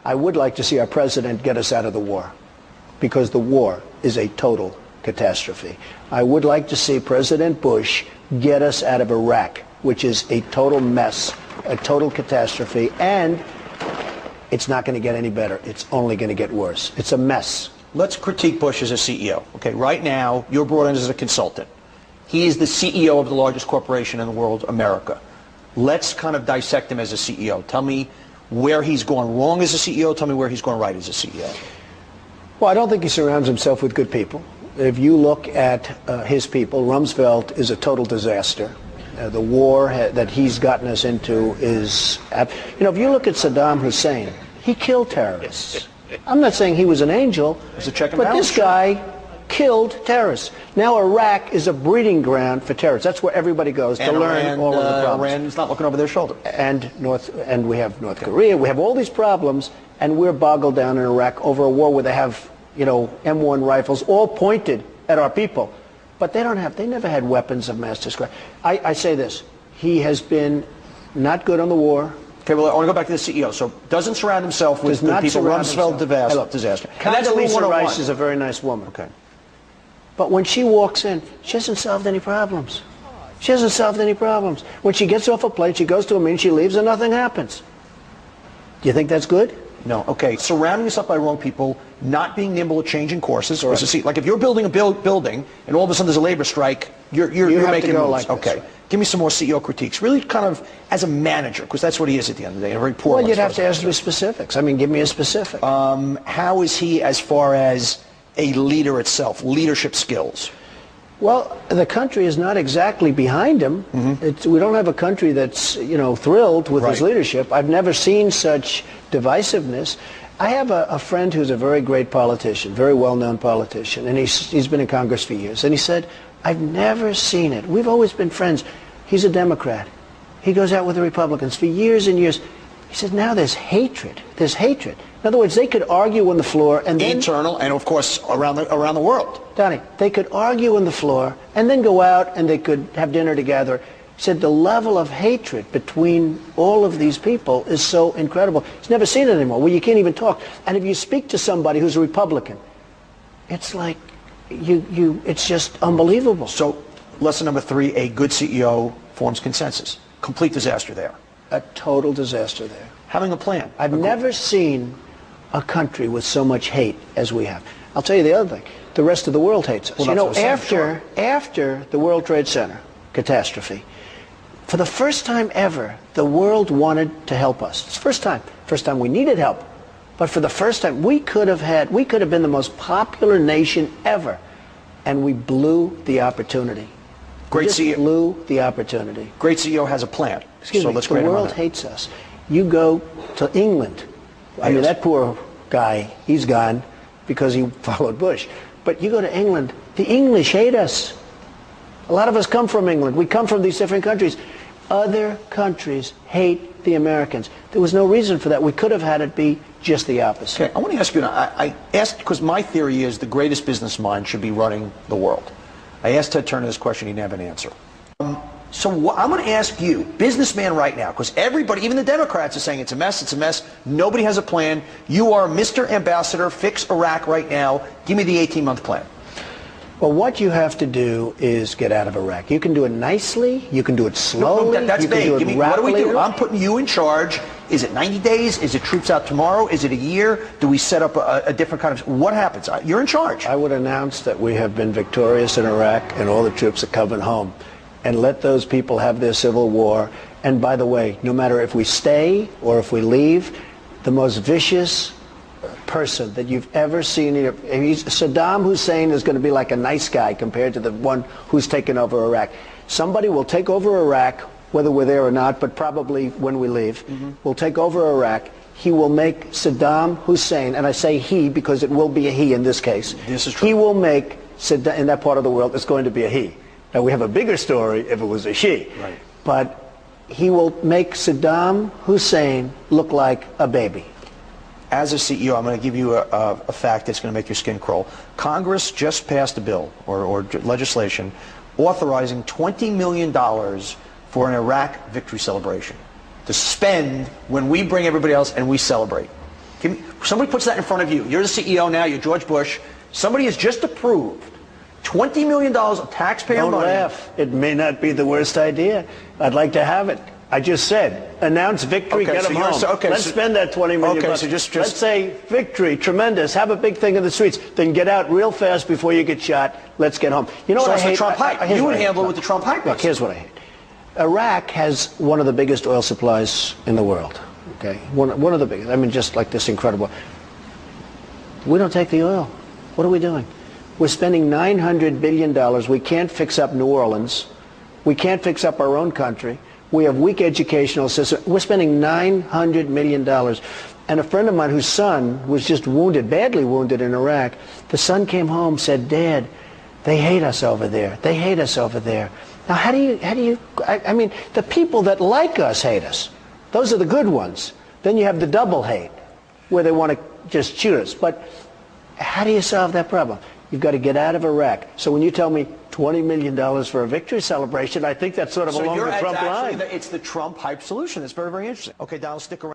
I would like to see our president get us out of the war, because the war is a total catastrophe. I would like to see President Bush get us out of Iraq, which is a total mess, a total catastrophe, and it's not going to get any better. It's only going to get worse. It's a mess. Let's critique Bush as a CEO. Okay, right now, you're brought in as a consultant. He is the CEO of the largest corporation in the world, America. Let's kind of dissect him as a CEO. Tell me where he's gone wrong as a CEO. Tell me where he's gone right as a CEO. Well, I don't think he surrounds himself with good people. If you look at his people, Rumsfeld is a total disaster. The war that he's gotten us into is, if you look at Saddam Hussein, he killed terrorists. I'm not saying he was an angel, but this guy killed terrorists. Now Iraq is a breeding ground for terrorists. That's where everybody goes to learn all of the problems. Iran's not looking over their shoulder. And we have North Korea. We have all these problems, and we're boggled down in Iraq over a war where they have, M1 rifles all pointed at our people. But they never had weapons of mass destruction. I say this, he has been not good on the war. Okay, well, I want to go back to the CEO. So doesn't surround himself with good people. Rumsfeld disaster. Condoleezza Rice is a very nice woman. Okay. But when she walks in, she hasn't solved any problems. She hasn't solved any problems. When she gets off a plane, she goes to a meeting, she leaves, and nothing happens. Do you think that's good? No. Okay. Surrounding yourself by wrong people, not being nimble at changing courses. Like if you're building a building and all of a sudden there's a labor strike, you're making moves. Like okay. Give me some more CEO critiques. Really kind of as a manager, because that's what he is at the end of the day. A very poor. Well, you'd have to ask me specifics. I mean, give me a specific. How is he as far as a leader itself, leadership skills? Well, the country is not exactly behind him. We don't have a country that's, thrilled with his leadership. I've never seen such divisiveness. I have a friend who's a very great politician, very well-known politician, and he's been in Congress for years. And he said, I've never seen it. We've always been friends. He's a Democrat. He goes out with the Republicans for years and years. He said, now there's hatred. There's hatred. In other words, they could argue on the floor and then... Internal and, of course, around the world. Donnie, they could argue on the floor and then go out and they could have dinner together. He said the level of hatred between all of these people is so incredible. He's never seen it anymore, where you can't even talk. And if you speak to somebody who's a Republican, it's like, it's just unbelievable. So, lesson number 3, a good CEO forms consensus. Complete disaster there. A total disaster there. Having a plan. I've never seen a country with so much hate as we have. I'll tell you the other thing. The rest of the world hates us. Well, after the World Trade Center catastrophe, for the first time ever, the world wanted to help us. It's the first time. First time we needed help. But for the first time, we could have been the most popular nation ever, and we blew the opportunity. Great CEO. Blew the opportunity. Great CEO has a plan. Excuse me, the world hates us. You go to England. I mean, that poor guy, he's gone because he followed Bush. But you go to England, the English hate us. A lot of us come from England. We come from these different countries. Other countries hate the Americans. There was no reason for that. We could have had it be just the opposite. Okay, I want to ask you, I asked, because my theory is the greatest business mind should be running the world. I asked Ted Turner this question, he didn't have an answer. So I'm going to ask you, businessman right now, because everybody, even the Democrats are saying it's a mess, nobody has a plan. You are Mr. Ambassador, fix Iraq right now. Give me the 18-month plan. Well, what you have to do is get out of Iraq. You can do it nicely, you can do it slowly, no, that's vague. What do we do? I'm putting you in charge. Is it 90 days? Is it troops out tomorrow? Is it a year? Do we set up a different kind of... What happens? You're in charge. I would announce that we have been victorious in Iraq and all the troops are coming home. And let those people have their civil war. And by the way, no matter if we stay or if we leave, the most vicious person that you've ever seen, Saddam Hussein is going to be like a nice guy compared to the one who's taken over Iraq. Somebody will take over Iraq, whether we're there or not, but probably when we leave, will take over Iraq. He will make Saddam Hussein, and I say he because it will be a he in this case. This is true. He will make Saddam, in that part of the world, it's going to be a he. Now, we have a bigger story if it was a she. Right. But he will make Saddam Hussein look like a baby. As a CEO, I'm going to give you a fact that's going to make your skin crawl. Congress just passed a bill, or legislation, authorizing $20 million for an Iraq victory celebration to spend when we bring everybody else and we celebrate. Somebody puts that in front of you. You're the CEO now. You're George Bush. Somebody has just approved $20 million of taxpayer money. Don't laugh. It may not be the worst idea. I'd like to have it. I just said, announce victory, get them home. Let's spend that $20 million. Okay, so just let's say victory, tremendous. Have a big thing in the streets. Then get out real fast before you get shot. Let's get home. You know what I hate? The Trump hype. You would handle it with the Trump hype. Look, here's what I hate. Iraq has one of the biggest oil supplies in the world. Okay, one of the biggest. I mean, just like this incredible. We don't take the oil. What are we doing? We're spending $900 billion. We can't fix up New Orleans. We can't fix up our own country. We have weak educational system. We're spending $900 million. And a friend of mine whose son was just wounded, badly wounded in Iraq, the son came home, said, Dad, they hate us over there. They hate us over there. Now, how do you, I mean, the people that like us hate us. Those are the good ones. Then you have the double hate, where they want to just shoot us. But how do you solve that problem? You've got to get out of Iraq. So when you tell me $20 million for a victory celebration, I think that's sort of along the Trump line. It's the Trump hype solution. It's very, very interesting. Okay, Donald, stick around.